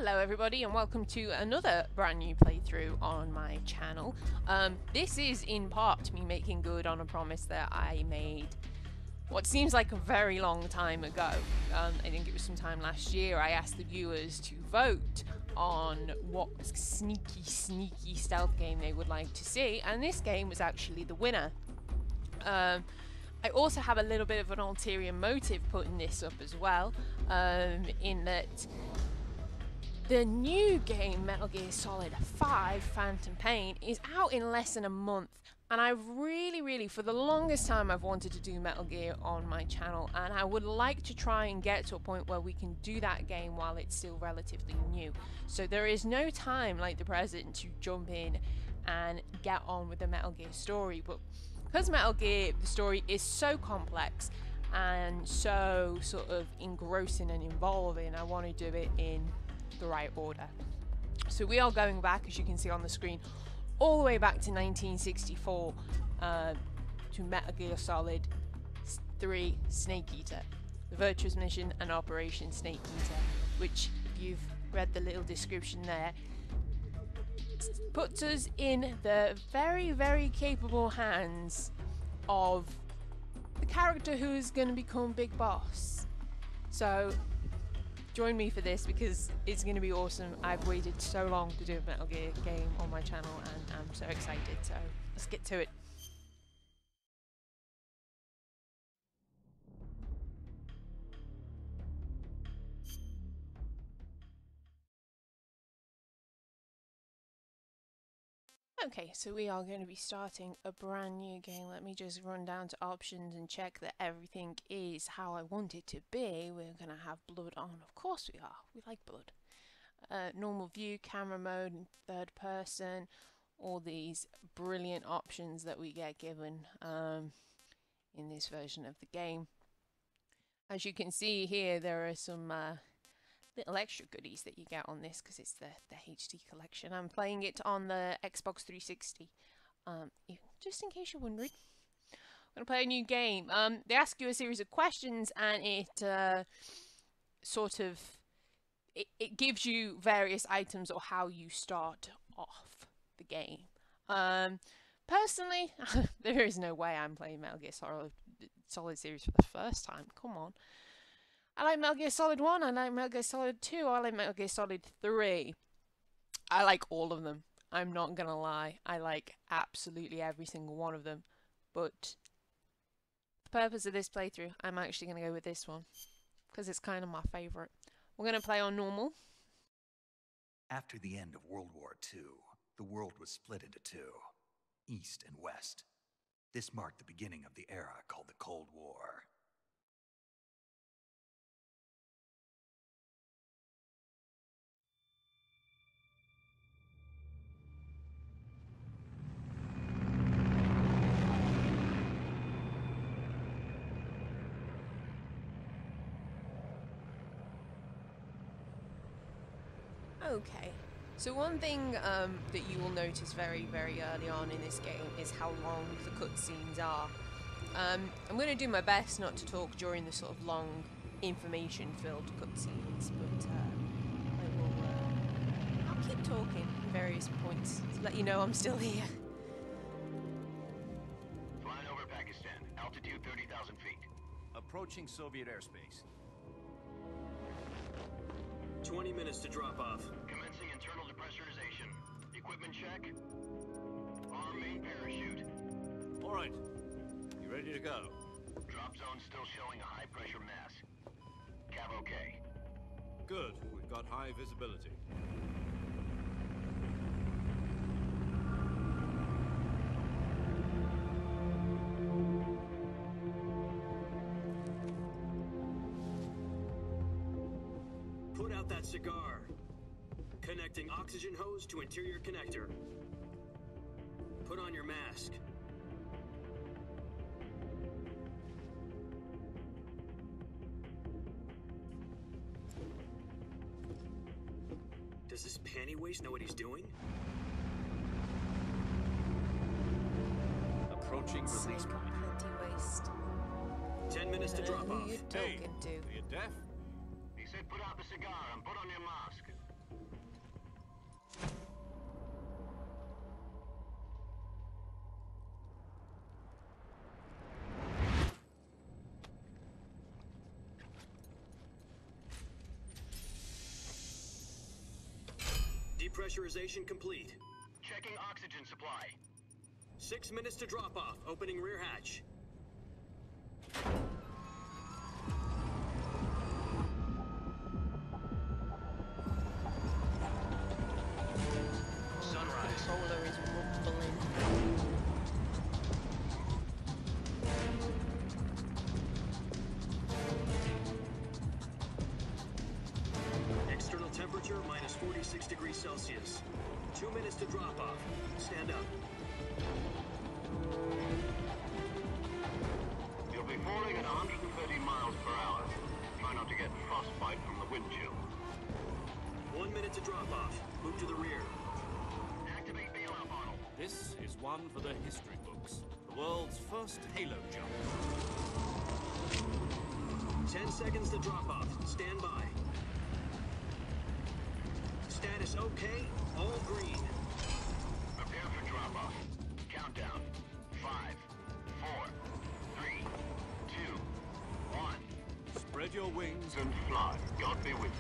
Hello everybody and welcome to another brand new playthrough on my channel. This is in part me making good on a promise that I made what seems like a very long time ago. I think it was sometime last year. I asked the viewers to vote on what sneaky stealth game they would like to see, and this game was actually the winner. I also have a little bit of an ulterior motive putting this up as well, in that the new game, Metal Gear Solid 5 Phantom Pain, is out in less than a month, and I've really, for the longest time, I've wanted to do Metal Gear on my channel, and I would like to try and get to a point where we can do that game while it's still relatively new. So there is no time like the present to jump in and get on with the Metal Gear story, but because Metal Gear, the story is so complex and so sort of engrossing and involving, I want to do it in the right order. So we are going back, as you can see on the screen, all the way back to 1964 to Metal Gear Solid 3 Snake Eater, the Virtuous Mission and Operation Snake Eater, which, if you've read the little description there, puts us in the very capable hands of the character who is going to become Big Boss. So join me for this because it's going to be awesome. I've waited so long to do a Metal Gear game on my channel and I'm so excited, so let's get to it. Okay, so we are going to be starting a brand new game. Let me just run down to options and check that everything is how I want it to be. We're going to have blood on. Of course we are. We like blood. Normal view, camera mode, and third person. All these brilliant options that we get given in this version of the game. As you can see here, there are some little extra goodies that you get on this because it's the HD collection. I'm playing it on the Xbox 360. Just in case you're wondering, I'm going to play a new game. They ask you a series of questions and it it gives you various items or how you start off the game. Personally, there is no way I'm playing Metal Gear Solid series for the first time. Come on. I like Metal Gear Solid 1, I like Metal Gear Solid 2, I like Metal Gear Solid 3. I like all of them. I'm not gonna lie. I like absolutely every single one of them. But the purpose of this playthrough, I'm actually gonna go with this one. Because it's kind of my favourite. We're gonna play on normal. After the end of World War II, the world was split into two, East and West. This marked the beginning of the era called the Cold War. Okay. So one thing that you will notice very early on in this game is how long the cutscenes are. I'm going to do my best not to talk during the sort of long, information-filled cutscenes, but I'll keep talking at various points to let you know I'm still here. Flying over Pakistan, altitude 30,000 feet. Approaching Soviet airspace. 20 minutes to drop off. Commencing internal depressurization. Equipment check. Arm main parachute. All right. You ready to go? Drop zone still showing a high pressure mass. Cav okay. Good. We've got high visibility. Put out that cigar. Connecting oxygen hose to interior connector. Put on your mask. Does this panty waste know what he's doing? Approaching release point. Anti-waste. 10 minutes to drop Who off. you Hey, talking to? are you deaf? He said put out the cigar and put on your mask. Depressurization complete. Checking oxygen supply. 6 minutes to drop off. Opening rear hatch. Sunrise. Controller is rumbling. External temperature minus 46 degrees Celsius. 2 minutes to drop off. Stand up. You'll be falling at 130 miles per hour. Try not to get frostbite from the wind chill. 1 minute to drop off. Move to the rear. Activate bailout model. This is one for the history books. The world's first Halo jump. 10 seconds to drop off. Stand by. Status okay. All green. Prepare for drop-off. Countdown. 5, 4, 3, 2, 1. Spread your wings And fly. God be with you.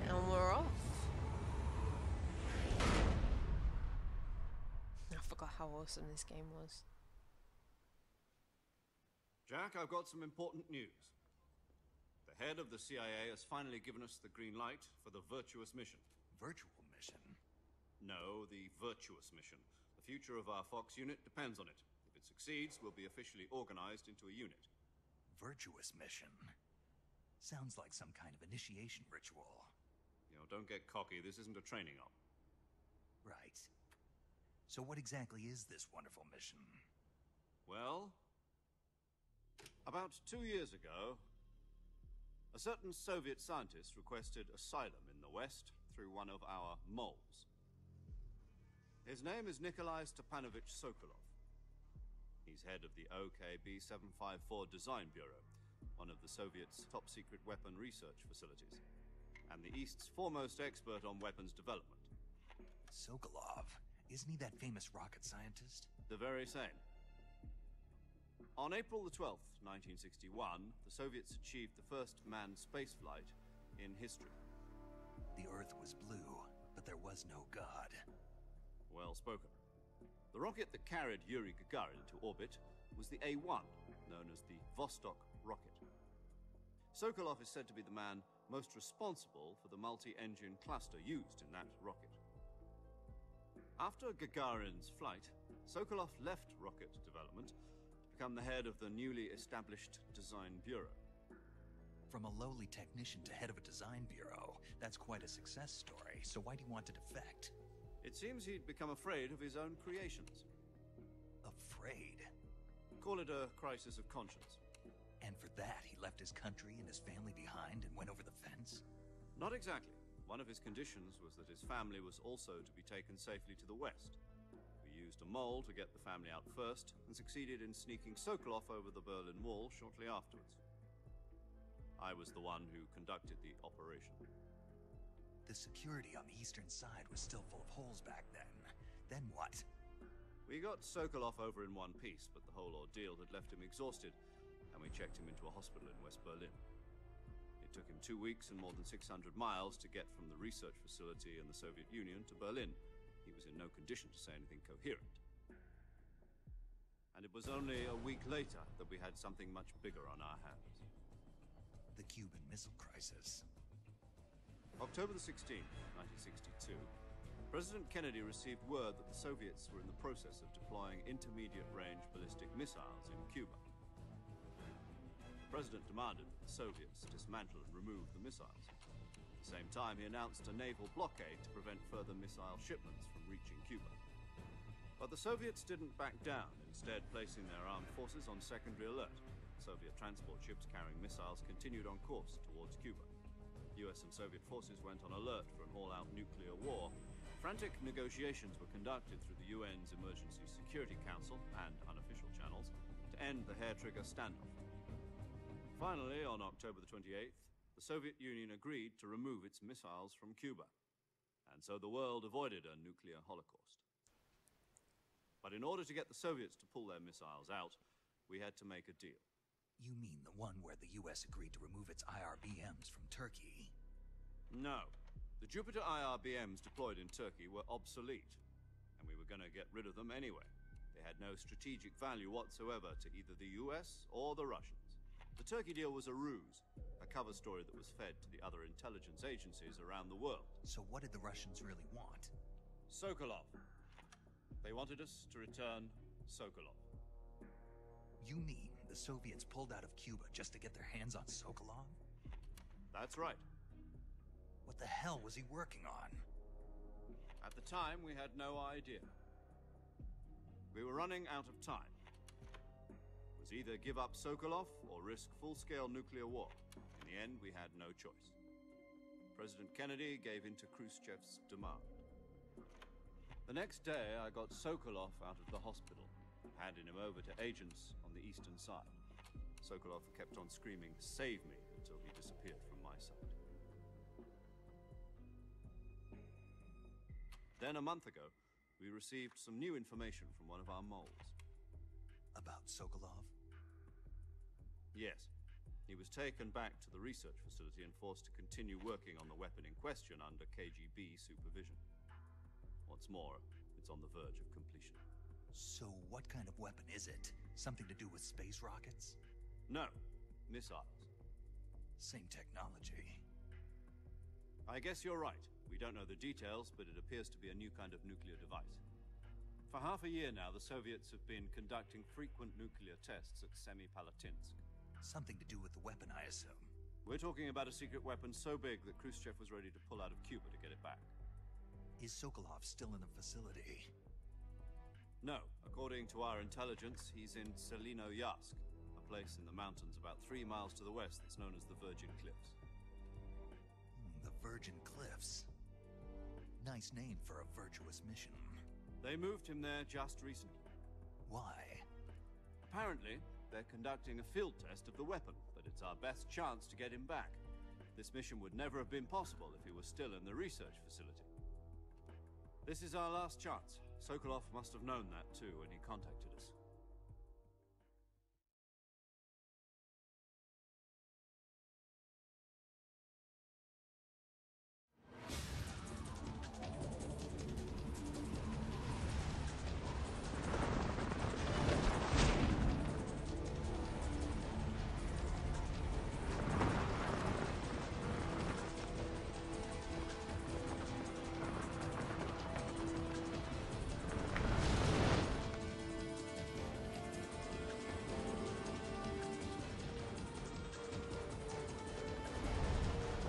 And we're off. I forgot how awesome this game was. Jack, I've got some important news. The head of the CIA has finally given us the green light for the Virtuous mission. Virtual mission? No, the Virtuous mission. The future of our Fox unit depends on it. If it succeeds, we'll be officially organized into a unit. Virtuous mission? Sounds like some kind of initiation ritual. You know, don't get cocky. This isn't a training op. Right. So what exactly is this wonderful mission? Well, about 2 years ago, a certain Soviet scientist requested asylum in the West through one of our moles. His name is Nikolai Stepanovich Sokolov. He's head of the OKB-754 Design Bureau, one of the Soviets' top-secret weapon research facilities, and the East's foremost expert on weapons development. Sokolov? Isn't he that famous rocket scientist? The very same. On April the 12th, 1961, the Soviets achieved the first manned spaceflight in history. The Earth was blue, but there was no God. Well spoken. The rocket that carried Yuri Gagarin into orbit was the A-1, known as the Vostok rocket. Sokolov is said to be the man most responsible for the multi-engine cluster used in that rocket. After Gagarin's flight, Sokolov left rocket development to become the head of the newly established Design Bureau. From a lowly technician to head of a design bureau, that's quite a success story, so why do you want to defect? It seems he'd become afraid of his own creations. Afraid? Call it a crisis of conscience. And for that, he left his country and his family behind and went over the fence? Not exactly. One of his conditions was that his family was also to be taken safely to the west. We used a mole to get the family out first, and succeeded in sneaking Sokolov over the Berlin Wall shortly afterwards. I was the one who conducted the operation. The security on the eastern side was still full of holes back then. Then what? We got Sokolov over in one piece, but the whole ordeal had left him exhausted, and we checked him into a hospital in West Berlin. It took him 2 weeks and more than 600 miles to get from the research facility in the Soviet Union to Berlin. He was in no condition to say anything coherent. And it was only a week later that we had something much bigger on our hands. The Cuban Missile Crisis. October the 16th, 1962, President Kennedy received word that the Soviets were in the process of deploying intermediate-range ballistic missiles in Cuba. The President demanded that the Soviets dismantle and remove the missiles. At the same time, he announced a naval blockade to prevent further missile shipments from reaching Cuba. But the Soviets didn't back down, instead placing their armed forces on secondary alert. Soviet transport ships carrying missiles continued on course towards Cuba. US and Soviet forces went on alert for an all-out nuclear war, frantic negotiations were conducted through the UN's Emergency Security Council and unofficial channels to end the hair-trigger standoff. Finally, on October the 28th, the Soviet Union agreed to remove its missiles from Cuba, and so the world avoided a nuclear holocaust. But in order to get the Soviets to pull their missiles out, we had to make a deal. You mean the one where the US agreed to remove its IRBMs from Turkey? No. The Jupiter IRBMs deployed in Turkey were obsolete, and we were going to get rid of them anyway. They had no strategic value whatsoever to either the US or the Russians. The Turkey deal was a ruse, a cover story that was fed to the other intelligence agencies around the world. So what did the Russians really want? Sokolov. They wanted us to return Sokolov. You mean the Soviets pulled out of Cuba just to get their hands on Sokolov? That's right. What the hell was he working on? At the time, we had no idea. We were running out of time. It was either give up Sokolov or risk full-scale nuclear war. In the end, we had no choice. President Kennedy gave in to Khrushchev's demand. The next day, I got Sokolov out of the hospital, handing him over to agents on the eastern side. Sokolov kept on screaming, "Save me," until he disappeared from my sight. Then, a month ago, we received some new information from one of our moles. About Sokolov? Yes. He was taken back to the research facility and forced to continue working on the weapon in question under KGB supervision. What's more, it's on the verge of completion. So what kind of weapon is it? Something to do with space rockets? No, missiles. Same technology. I guess you're right. We don't know the details, but it appears to be a new kind of nuclear device. For half a year now, the Soviets have been conducting frequent nuclear tests at Semipalatinsk. Something to do with the weapon, I assume. We're talking about a secret weapon so big that Khrushchev was ready to pull out of Cuba to get it back. Is Sokolov still in the facility? No. According to our intelligence, he's in Selino-Yarsk, a place in the mountains about 3 miles to the west that's known as the Virgin Cliffs. The Virgin Cliffs. Nice name for a virtuous mission. They moved him there just recently. Why? Apparently, they're conducting a field test of the weapon, but it's our best chance to get him back. This mission would never have been possible if he was still in the research facility. This is our last chance. Sokolov must have known that too when he contacted us.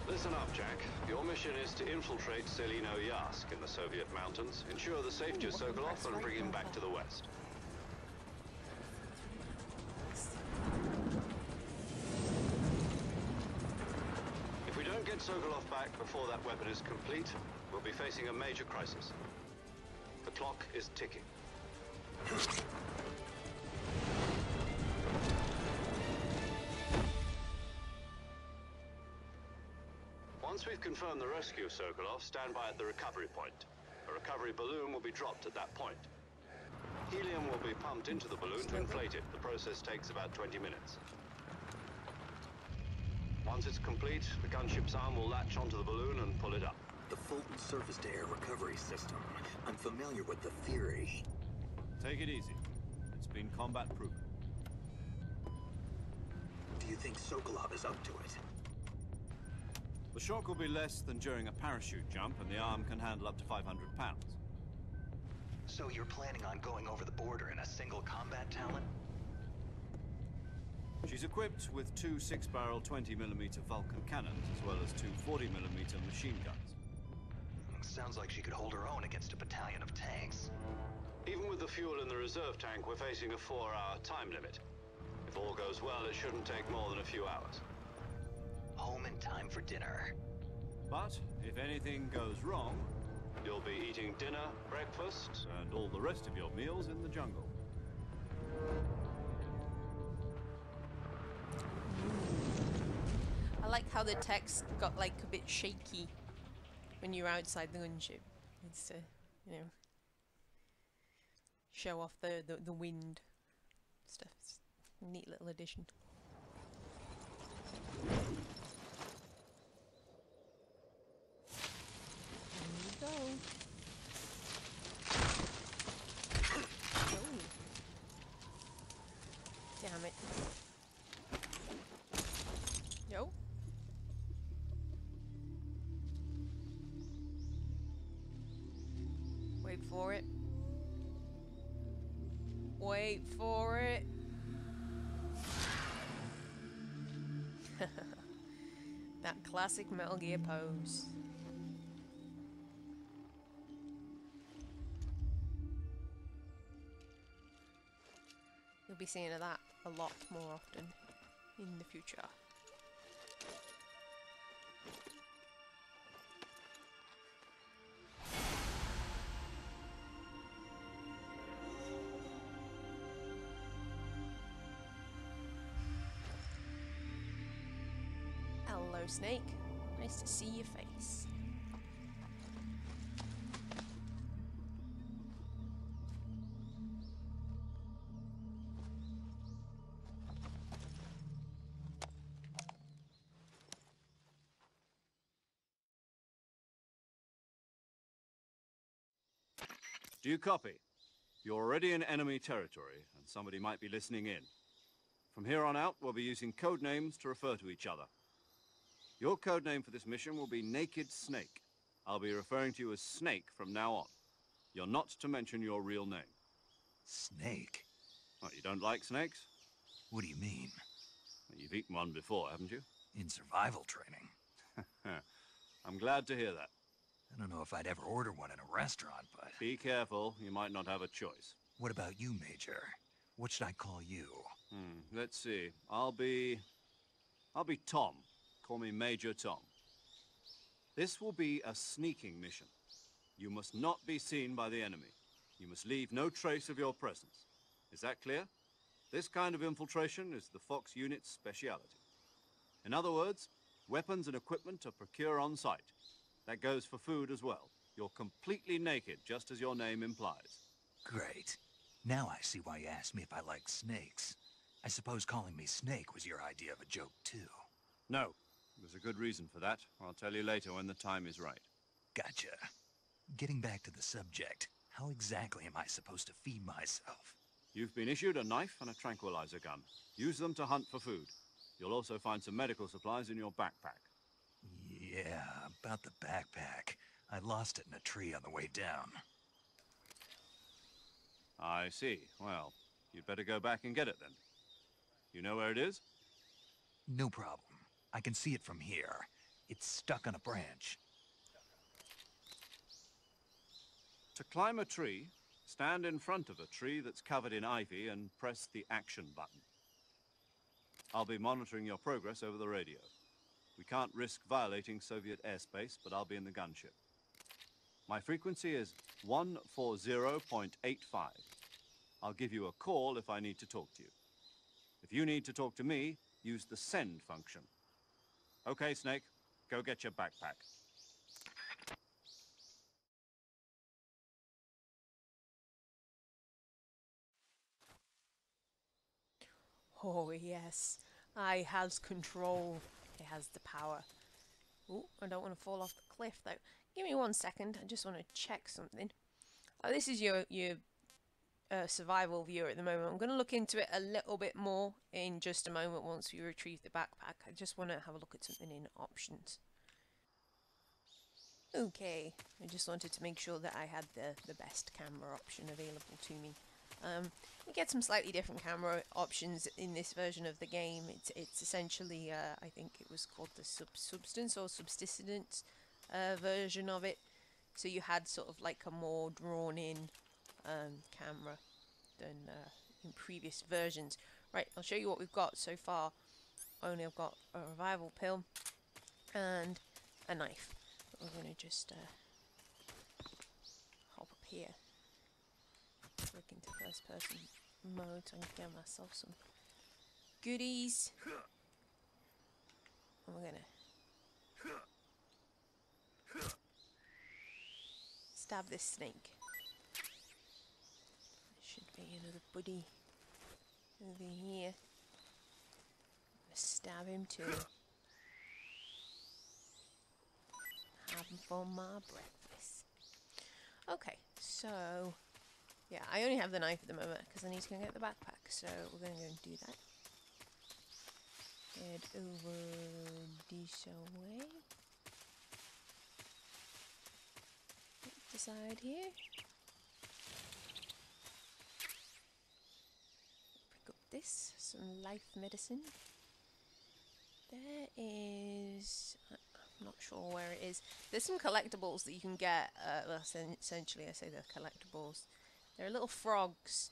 Listen up, Jack. Your mission is to infiltrate Selino-Yarsk in the Soviet mountains, ensure the safety of Sokolov, and bring him back to the west. If we don't get Sokolov back before that weapon is complete, we'll be facing a major crisis. The clock is ticking. Once we've confirmed the rescue of Sokolov, stand by at the recovery point. A recovery balloon will be dropped at that point. Helium will be pumped into the balloon to inflate it. The process takes about 20 minutes. Once it's complete, the gunship's arm will latch onto the balloon and pull it up. The Fulton surface-to-air recovery system. I'm familiar with the theory. Take it easy. It's been combat-proven. Do you think Sokolov is up to it? The shock will be less than during a parachute jump, and the arm can handle up to 500 pounds. So you're planning on going over the border in a single combat talon? She's equipped with 2 6-barrel 20mm Vulcan cannons, as well as 2 40mm machine guns. Sounds like she could hold her own against a battalion of tanks. Even with the fuel in the reserve tank, we're facing a 4-hour time limit. If all goes well, it shouldn't take more than a few hours. Home in time for dinner. But if anything goes wrong, you'll be eating dinner, breakfast, and all the rest of your meals in the jungle. I like how the text got like a bit shaky when you're outside the gunship. It's to, you know, show off the wind stuff. It's a neat little addition. There we go. Oh. Damn it. Yo. Wait for it. Wait for it. That classic Metal Gear pose. You'll be seeing that a lot more often in the future. Hello, Snake. Nice to see your face. Do you copy? You're already in enemy territory, and somebody might be listening in. From here on out, we'll be using code names to refer to each other. Your code name for this mission will be Naked Snake. I'll be referring to you as Snake from now on. You're not to mention your real name. Snake? What, you don't like snakes? What do you mean? You've eaten one before, haven't you? In survival training? I'm glad to hear that. I don't know if I'd ever order one in a restaurant, but... Be careful, you might not have a choice. What about you, Major? What should I call you? Let's see. I'll be Tom. Call me Major Tom. This will be a sneaking mission. You must not be seen by the enemy. You must leave no trace of your presence. Is that clear? This kind of infiltration is the Fox unit's speciality. In other words, weapons and equipment are procured on site. That goes for food as well. You're completely naked, just as your name implies. Great. Now I see why you asked me if I like snakes. I suppose calling me Snake was your idea of a joke, too. No. There's a good reason for that. I'll tell you later when the time is right. Gotcha. Getting back to the subject, how exactly am I supposed to feed myself? You've been issued a knife and a tranquilizer gun. Use them to hunt for food. You'll also find some medical supplies in your backpack. Yeah, about the backpack. I lost it in a tree on the way down. I see. Well, you'd better go back and get it then. You know where it is? No problem. I can see it from here. It's stuck on a branch. To climb a tree, stand in front of a tree that's covered in ivy and press the action button. I'll be monitoring your progress over the radio. We can't risk violating Soviet airspace, but I'll be in the gunship. My frequency is 140.85. I'll give you a call if I need to talk to you. If you need to talk to me, use the send function. Okay, Snake, go get your backpack. Oh yes, I has control. It has the power. Oh, I don't want to fall off the cliff though. Give me 1 second. I just want to check something. Oh, this is your survival viewer at the moment. I'm going to look into it a little bit more in just a moment once we retrieve the backpack. I just want to have a look at something in options. Okay, I just wanted to make sure that I had the best camera option available to me. You get some slightly different camera options in this version of the game. It's essentially, I think it was called the substance or subsistence version of it. So you had sort of like a more drawn-in camera than in previous versions. Right, I'll show you what we've got so far. Only I've got a revival pill and a knife. We're gonna just hop up here, click into first person mode so I can get myself some goodies. And we're gonna stab this snake. There should be another buddy over here. I'm gonna stab him too. Have him for my breakfast. Okay, so yeah, I only have the knife at the moment because I need to go get the backpack. So we're gonna go and do that. Head over this way. The side here. Pick up this, some life medicine. There is, I'm not sure where it is. There's some collectibles that you can get. Well, essentially, I say they're collectibles. There are little frogs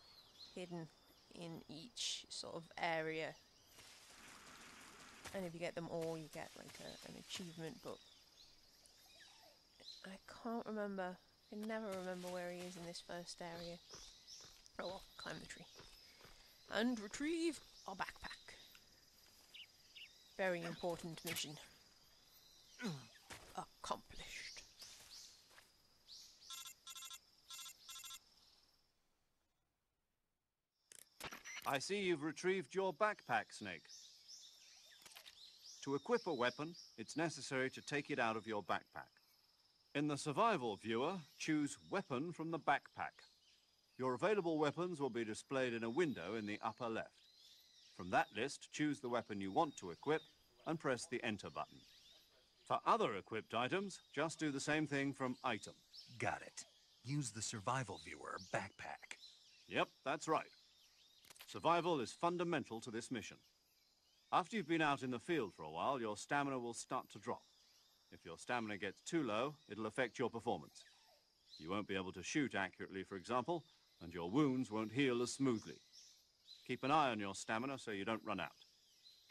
hidden in each sort of area. And if you get them all, you get like an achievement, but I can't remember. I can never remember where he is in this first area. Oh well, climb the tree. And retrieve our backpack. Very important mission. Accomplished. I see you've retrieved your backpack, Snake. To equip a weapon, it's necessary to take it out of your backpack. In the survival viewer, choose Weapon from the backpack. Your available weapons will be displayed in a window in the upper left. From that list, choose the weapon you want to equip and press the Enter button. For other equipped items, just do the same thing from Item. Got it. Use the survival viewer backpack. Yep, that's right. Survival is fundamental to this mission. After you've been out in the field for a while, your stamina will start to drop. If your stamina gets too low, it'll affect your performance. You won't be able to shoot accurately, for example, and your wounds won't heal as smoothly. Keep an eye on your stamina so you don't run out.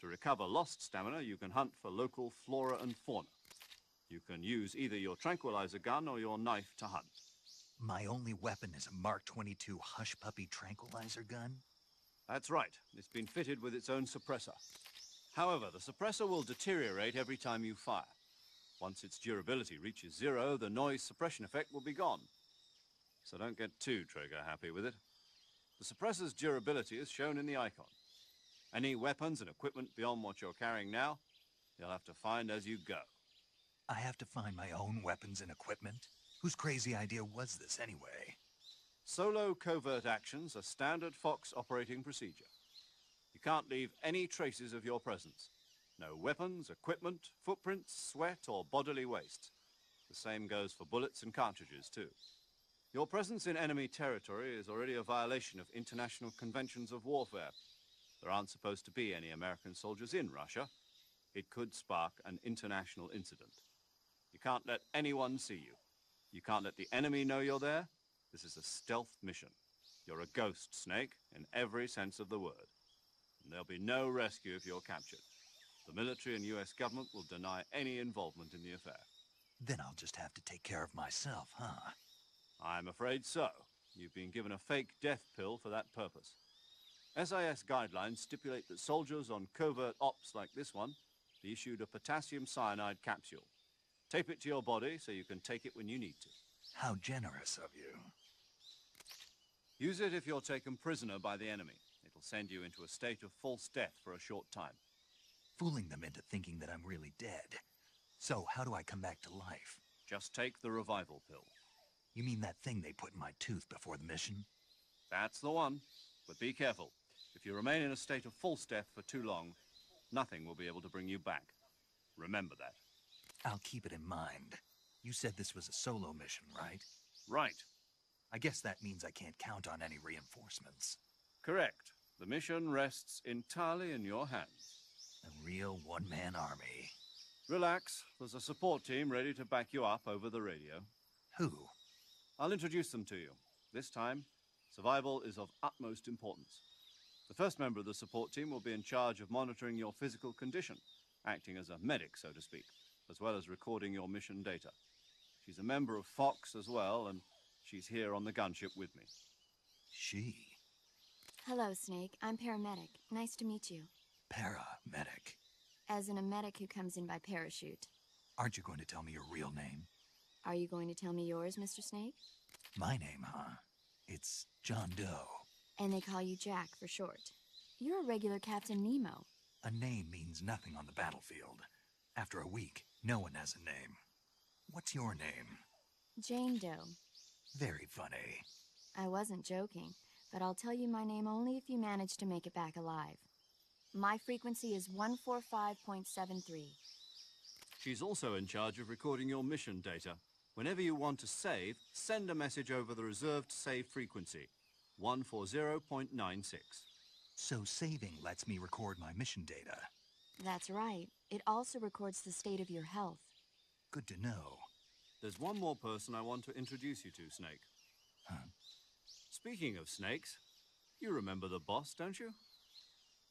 To recover lost stamina, you can hunt for local flora and fauna. You can use either your tranquilizer gun or your knife to hunt. My only weapon is a Mark 22 Hush Puppy tranquilizer gun? That's right. It's been fitted with its own suppressor. However, the suppressor will deteriorate every time you fire. Once its durability reaches 0, the noise suppression effect will be gone. So don't get too trigger-happy with it. The suppressor's durability is shown in the icon. Any weapons and equipment beyond what you're carrying now, you'll have to find as you go. I have to find my own weapons and equipment? Whose crazy idea was this anyway? Solo covert actions are standard Fox operating procedure. You can't leave any traces of your presence. No weapons, equipment, footprints, sweat, or bodily waste. The same goes for bullets and cartridges, too. Your presence in enemy territory is already a violation of international conventions of warfare. There aren't supposed to be any American soldiers in Russia. It could spark an international incident. You can't let anyone see you. You can't let the enemy know you're there. This is a stealth mission. You're a ghost, Snake, in every sense of the word. And there'll be no rescue if you're captured. The military and US government will deny any involvement in the affair. Then I'll just have to take care of myself, huh? I'm afraid so. You've been given a fake death pill for that purpose. SIS guidelines stipulate that soldiers on covert ops like this one be issued a potassium cyanide capsule. Tape it to your body so you can take it when you need to. How generous of you. Use it if you're taken prisoner by the enemy. It'll send you into a state of false death for a short time. Fooling them into thinking that I'm really dead. So, how do I come back to life? Just take the revival pill. You mean that thing they put in my tooth before the mission? That's the one. But be careful. If you remain in a state of false death for too long, nothing will be able to bring you back. Remember that. I'll keep it in mind. You said this was a solo mission, right? Right. I guess that means I can't count on any reinforcements. Correct. The mission rests entirely in your hands. A real one-man army. Relax. There's a support team ready to back you up over the radio. Who? I'll introduce them to you. This time, survival is of utmost importance. The first member of the support team will be in charge of monitoring your physical condition, acting as a medic, so to speak. as well as recording your mission data. She's a member of Fox as well, and she's here on the gunship with me. She? Hello, Snake. I'm paramedic. Nice to meet you. Paramedic. As in a medic who comes in by parachute. Aren't you going to tell me your real name? Are you going to tell me yours, Mr. Snake? My name, huh? It's John Doe. And they call you Jack for short. You're a regular Captain Nemo. A name means nothing on the battlefield. After a week, no one has a name. What's your name? Jane Doe. Very funny. I wasn't joking, but I'll tell you my name only if you manage to make it back alive. My frequency is 145.73. She's also in charge of recording your mission data. Whenever you want to save, send a message over the reserved save frequency, 140.96. So saving lets me record my mission data. That's right. It also records the state of your health. Good to know. There's one more person I want to introduce you to, Snake. Huh? Speaking of snakes, you remember the boss, don't you?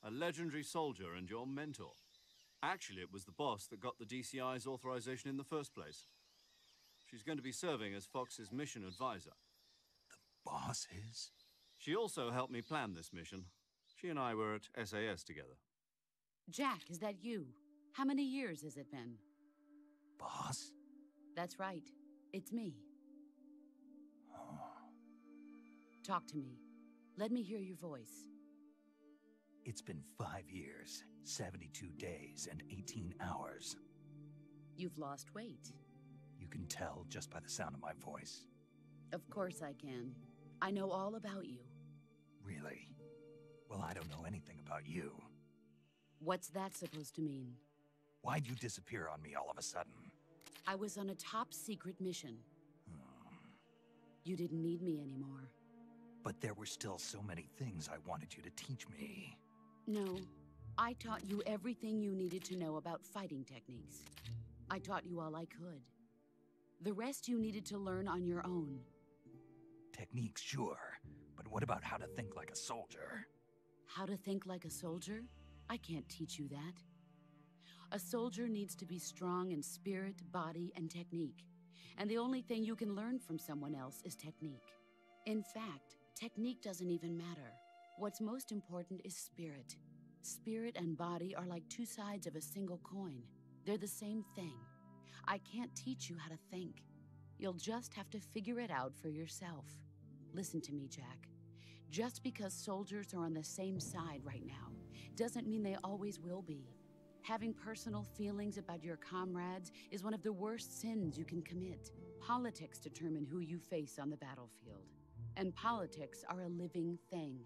A legendary soldier and your mentor. Actually, it was the boss that got the DCI's authorization in the first place. She's going to be serving as Fox's mission advisor. The boss is? She also helped me plan this mission. She and I were at SAS together. Jack, is that you? How many years has it been? Boss? That's right. It's me. Oh. Talk to me. Let me hear your voice. It's been 5 years, 72 days, and 18 hours. You've lost weight. You can tell just by the sound of my voice. Of course I can. I know all about you. Really? Well, I don't know anything about you. What's that supposed to mean? Why'd you disappear on me all of a sudden? I was on a top-secret mission. Hmm. You didn't need me anymore. But there were still so many things I wanted you to teach me. No, I taught you everything you needed to know about fighting techniques. I taught you all I could. The rest you needed to learn on your own. Techniques, sure. But what about how to think like a soldier? How to think like a soldier? I can't teach you that. A soldier needs to be strong in spirit, body, and technique. And the only thing you can learn from someone else is technique. In fact, technique doesn't even matter. What's most important is spirit. Spirit and body are like two sides of a single coin. They're the same thing. I can't teach you how to think. You'll just have to figure it out for yourself. Listen to me, Jack. Just because soldiers are on the same side right now doesn't mean they always will be. Having personal feelings about your comrades is one of the worst sins you can commit. Politics determine who you face on the battlefield. And politics are a living thing.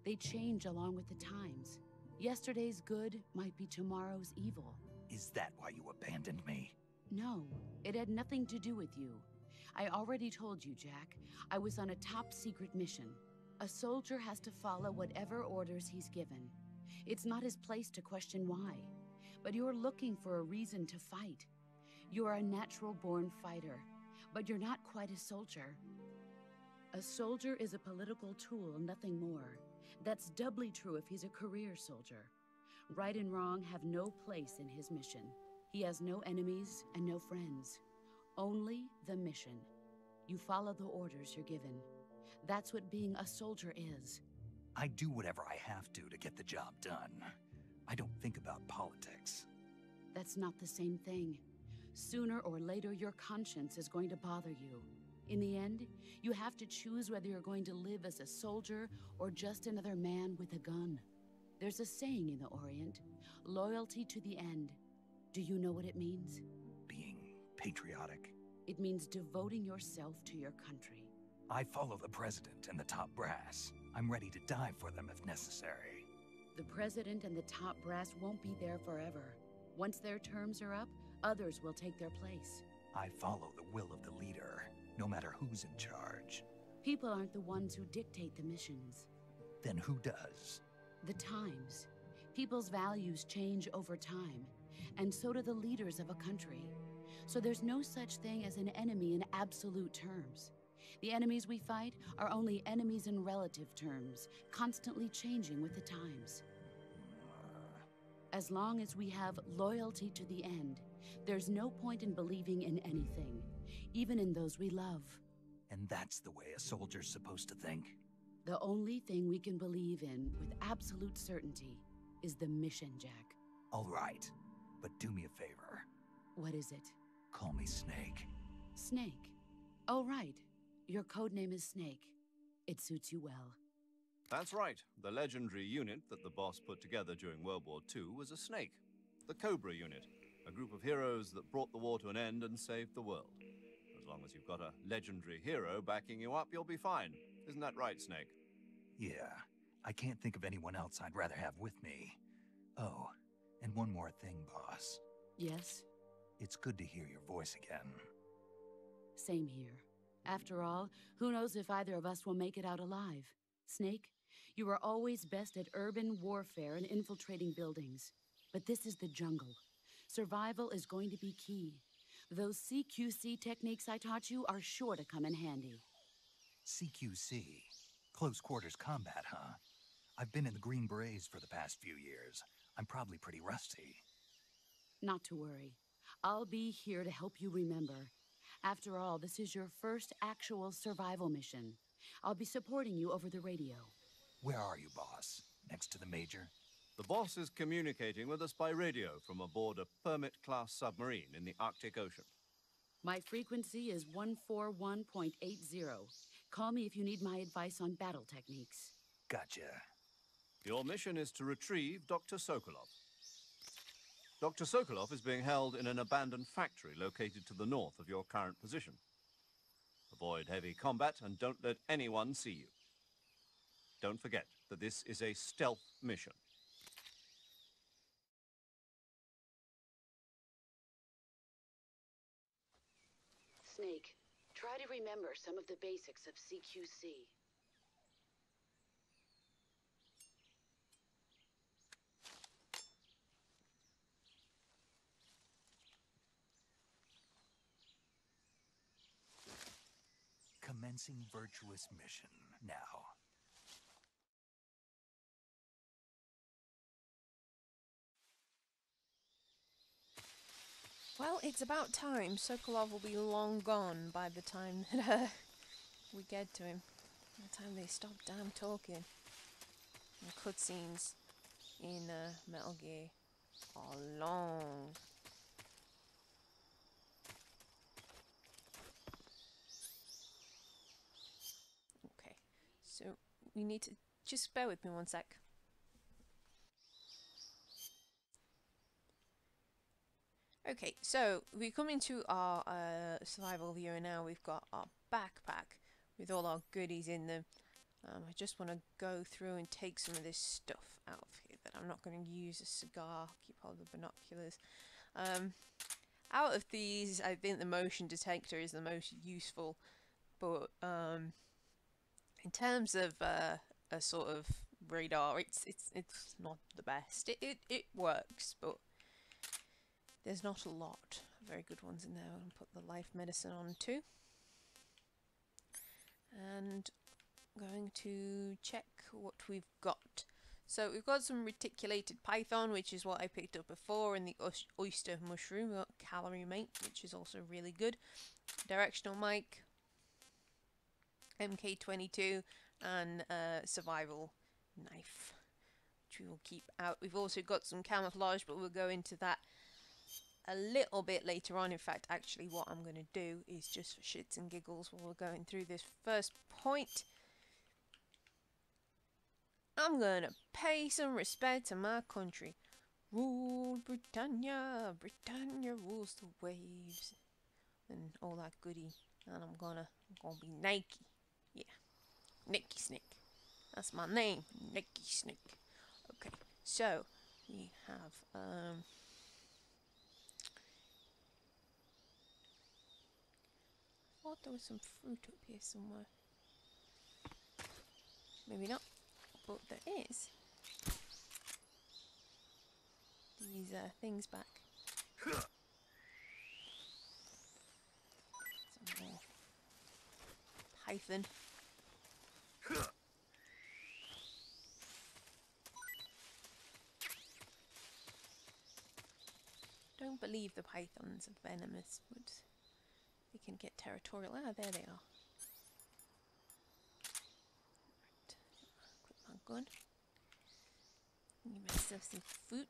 They change along with the times. Yesterday's good might be tomorrow's evil. Is that why you abandoned me? No, it had nothing to do with you. I already told you, Jack. I was on a top-secret mission. A soldier has to follow whatever orders he's given. It's not his place to question why. But you're looking for a reason to fight. You're a natural-born fighter, but you're not quite a soldier. A soldier is a political tool, nothing more. That's doubly true if he's a career soldier. Right and wrong have no place in his mission. He has no enemies and no friends. Only the mission. You follow the orders you're given. That's what being a soldier is. I do whatever I have to get the job done. I don't think about politics. That's not the same thing. Sooner or later, your conscience is going to bother you. In the end, you have to choose whether you're going to live as a soldier or just another man with a gun. There's a saying in the Orient, loyalty to the end. Do you know what it means? Being patriotic. It means devoting yourself to your country. I follow the president and the top brass. I'm ready to die for them if necessary. The president and the top brass won't be there forever. Once their terms are up, others will take their place. I follow the will of the leader, no matter who's in charge. People aren't the ones who dictate the missions. Then who does? The times. People's values change over time, and so do the leaders of a country. So there's no such thing as an enemy in absolute terms. The enemies we fight are only enemies in relative terms, constantly changing with the times. As long as we have loyalty to the end, there's no point in believing in anything, even in those we love. And that's the way a soldier's supposed to think? The only thing we can believe in with absolute certainty is the mission, Jack. All right, but do me a favor. What is it? Call me Snake. Snake. Oh, right. Your codename is Snake. It suits you well. That's right. The legendary unit that the boss put together during World War II was a snake. The Cobra unit, a group of heroes that brought the war to an end and saved the world. As long as you've got a legendary hero backing you up, you'll be fine. Isn't that right, Snake? Yeah, I can't think of anyone else I'd rather have with me. Oh, and one more thing, boss. Yes? It's good to hear your voice again. Same here. After all, who knows if either of us will make it out alive? Snake, you are always best at urban warfare and infiltrating buildings. But this is the jungle. Survival is going to be key. Those CQC techniques I taught you are sure to come in handy. CQC? Close quarters combat, huh? I've been in the Green Berets for the past few years. I'm probably pretty rusty. Not to worry. I'll be here to help you remember. After all, this is your first actual survival mission. I'll be supporting you over the radio. Where are you, boss? Next to the Major? The boss is communicating with us by radio from aboard a Permit-class submarine in the Arctic Ocean. My frequency is 141.80. Call me if you need my advice on battle techniques. Gotcha. Your mission is to retrieve Dr. Sokolov. Dr. Sokolov is being held in an abandoned factory located to the north of your current position. Avoid heavy combat and don't let anyone see you. Don't forget that this is a stealth mission. Snake, try to remember some of the basics of CQC. Commencing virtuous mission now. Well, it's about time. Sokolov will be long gone by the time that we get to him. By the time they stop damn talking. And cutscenes in Metal Gear are long. Okay, so we need to just bear with me one sec. Okay, so we come into our survival viewer now. We've got our backpack with all our goodies in them. I just want to go through and take some of this stuff out of here that I'm not going to use. A cigar, keep all the binoculars. Out of these, I think the motion detector is the most useful, but in terms of a sort of radar, it's not the best. It works, but there's not a lot of very good ones in there. I'll put the life medicine on too. And I'm going to check what we've got. So we've got some reticulated python, which is what I picked up before, and the oyster mushroom. We've got calorie mate, which is also really good. Directional mic, MK22, and survival knife, which we will keep out. We've also got some camouflage, but we'll go into that a little bit later on. In fact, actually what I'm going to do is just for shits and giggles while we're going through this first point, I'm going to pay some respect to my country. Rule Britannia, Britannia rules the waves, and all that goody. And I'm gonna be Nike. Yeah, Nicky Snake. That's my name, Nicky Snake. Okay, so we have I thought there was some fruit up here somewhere. Maybe not, but there is. These things back. Some more python. don't believe the pythons are venomous, but they can get territorial. Ah, there they are. Right. Equip my gun. Give myself some food.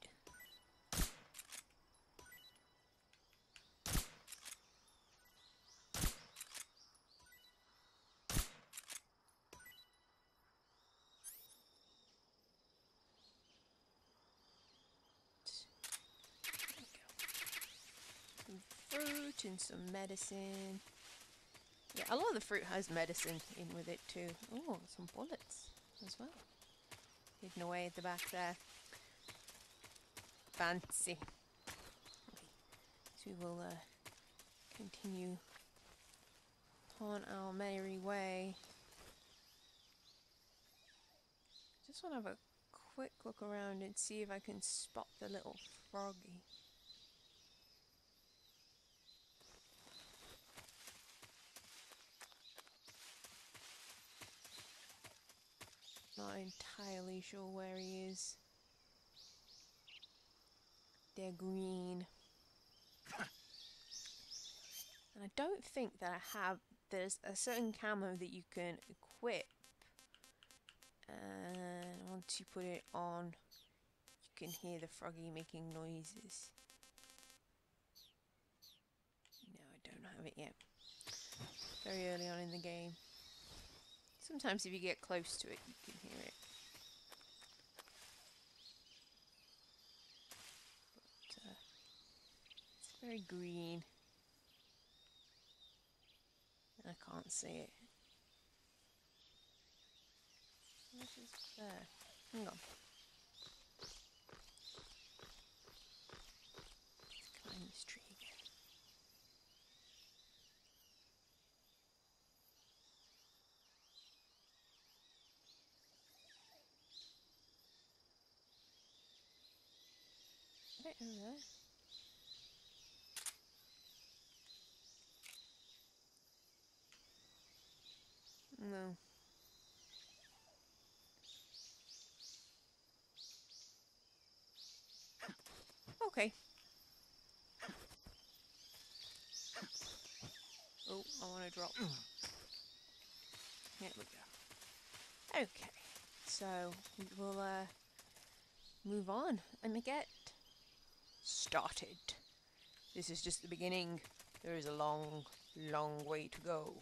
Fruit and some medicine. Yeah, a lot of the fruit has medicine in with it too. Oh, some bullets as well. Hidden away at the back there. Fancy. Okay. So we will continue on our merry way. Just want to have a quick look around and see if I can spot the little froggy. Not entirely sure where he is. They're green. And I don't think that I have... There's a certain camo that you can equip. And once you put it on, you can hear the froggy making noises. No, I don't have it yet. Very early on in the game. Sometimes if you get close to it, you can hear it. But it's very green. I can't see it. What is there? Hang on. Let's climb this tree again. Right over there. No. Okay. Oh, I want to drop. Here we go. Okay, so we will move on and get started. This is just the beginning. There is a long, long way to go.